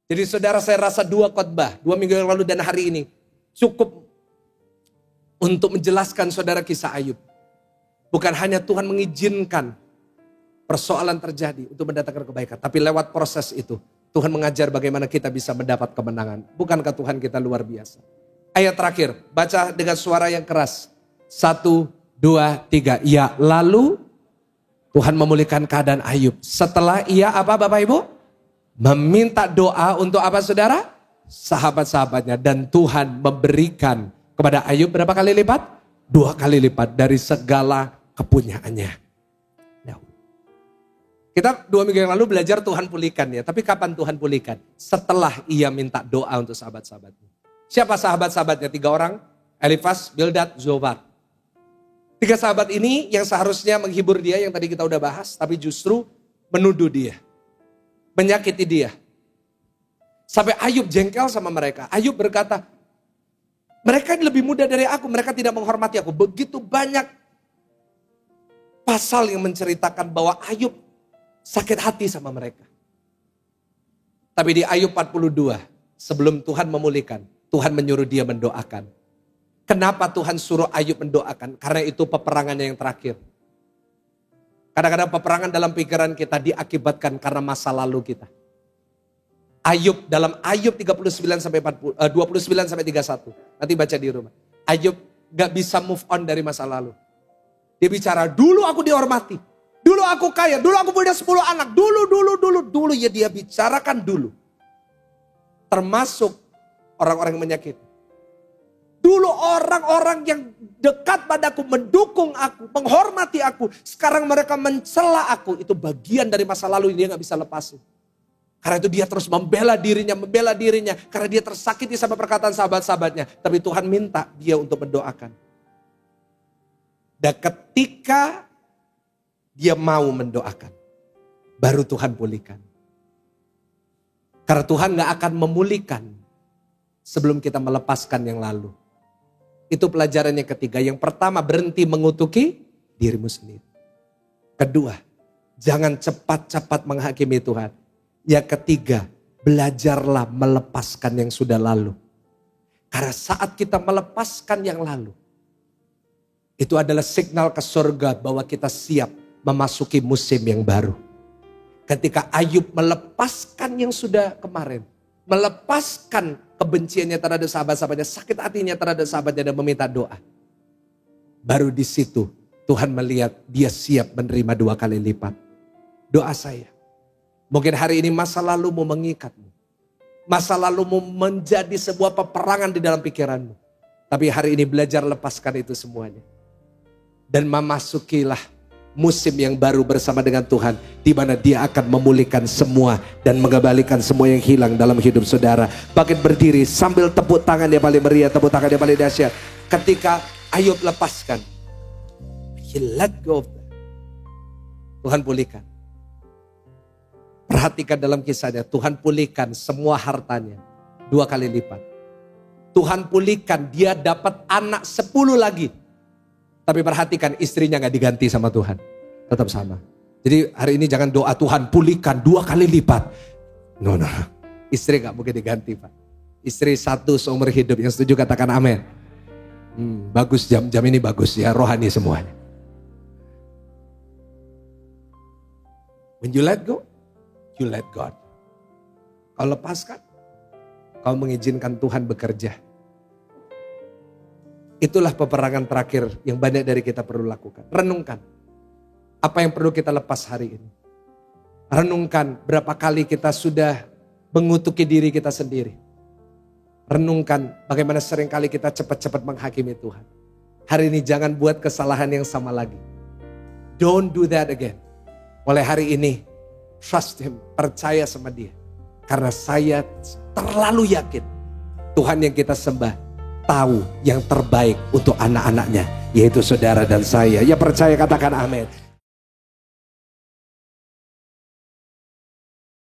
Jadi saudara, saya rasa 2 khotbah, 2 minggu yang lalu dan hari ini cukup untuk menjelaskan saudara kisah Ayub. Bukan hanya Tuhan mengizinkan persoalan terjadi untuk mendatangkan kebaikan, tapi lewat proses itu Tuhan mengajar bagaimana kita bisa mendapat kemenangan. Bukankah Tuhan kita luar biasa? Ayat terakhir, baca dengan suara yang keras. 1, 2, 3. Ya, lalu Tuhan memulihkan keadaan Ayub. Setelah ia apa Bapak Ibu? Meminta doa untuk apa saudara? Sahabat-sahabatnya. Dan Tuhan memberikan kepada Ayub berapa kali lipat? 2 kali lipat dari segala kepunyaannya. Kita 2 minggu yang lalu belajar Tuhan pulihkan ya. Tapi kapan Tuhan pulihkan? Setelah ia minta doa untuk sahabat-sahabatnya. Siapa sahabat-sahabatnya? 3 orang. Elifas, Bildad, Zobar. 3 sahabat ini yang seharusnya menghibur dia yang tadi kita udah bahas. Tapi justru menuduh dia. Menyakiti dia. Sampai Ayub jengkel sama mereka. Ayub berkata, mereka lebih muda dari aku. Mereka tidak menghormati aku. Begitu banyak pasal yang menceritakan bahwa Ayub sakit hati sama mereka. Tapi di Ayub 42, sebelum Tuhan memulihkan, Tuhan menyuruh dia mendoakan. Kenapa Tuhan suruh Ayub mendoakan? Karena itu peperangannya yang terakhir. Kadang-kadang peperangan dalam pikiran kita diakibatkan karena masa lalu kita. Ayub dalam Ayub 39 sampai 29 sampai 31. Nanti baca di rumah. Ayub gak bisa move on dari masa lalu. Dia bicara, dulu aku dihormati. Dulu aku kaya, dulu aku punya 10 anak. Dulu ya dia bicarakan dulu. Termasuk orang-orang yang menyakiti. Dulu orang-orang yang dekat padaku, mendukung aku, menghormati aku. Sekarang mereka mencela aku. Itu bagian dari masa lalu yang dia gak bisa lepasin. Karena itu dia terus membela dirinya. Karena dia tersakiti sama perkataan sahabat-sahabatnya. Tapi Tuhan minta dia untuk mendoakan. Dan ketika dia mau mendoakan, baru Tuhan pulihkan. Karena Tuhan gak akan memulihkan sebelum kita melepaskan yang lalu. Itu pelajarannya ketiga. Yang pertama, berhenti mengutuki dirimu sendiri. Kedua, jangan cepat-cepat menghakimi Tuhan. Yang ketiga, belajarlah melepaskan yang sudah lalu. Karena saat kita melepaskan yang lalu, itu adalah signal ke surga bahwa kita siap memasuki musim yang baru. Ketika Ayub melepaskan yang sudah kemarin, melepaskan kebenciannya terhadap sahabat-sahabatnya, sakit hatinya terhadap sahabatnya dan meminta doa. Baru di situ Tuhan melihat dia siap menerima 2 kali lipat. Doa saya, mungkin hari ini masa lalumu mengikatmu. Masa lalumu menjadi sebuah peperangan di dalam pikiranmu. Tapi hari ini belajar lepaskan itu semuanya. Dan memasukilah musim yang baru bersama dengan Tuhan, di mana dia akan memulihkan semua dan mengembalikan semua yang hilang dalam hidup saudara. Bangkit berdiri sambil tepuk tangan yang paling meriah, tepuk tangan yang paling dahsyat. Ketika Ayub lepaskan, he let go of that. Tuhan pulihkan. Perhatikan dalam kisahnya, Tuhan pulihkan semua hartanya 2 kali lipat. Tuhan pulihkan, dia dapat anak 10 lagi. Tapi perhatikan, istrinya gak diganti sama Tuhan. Tetap sama. Jadi hari ini jangan doa Tuhan pulihkan 2 kali lipat. No. Istri gak mungkin diganti Pak. Istri 1 seumur hidup. Yang setuju katakan amin. Bagus, jam ini bagus ya, rohani semuanya. When you let go, you let God. Kau lepaskan, kau mengizinkan Tuhan bekerja. Itulah peperangan terakhir yang banyak dari kita perlu lakukan. Renungkan apa yang perlu kita lepas hari ini. Renungkan berapa kali kita sudah mengutuki diri kita sendiri. Renungkan bagaimana seringkali kita cepat-cepat menghakimi Tuhan. Hari ini jangan buat kesalahan yang sama lagi. Don't do that again. Mulai hari ini, trust Him, percaya sama Dia. Karena saya terlalu yakin Tuhan yang kita sembah tahu yang terbaik untuk anak-anaknya, yaitu saudara dan saya. Ya percaya katakan amin.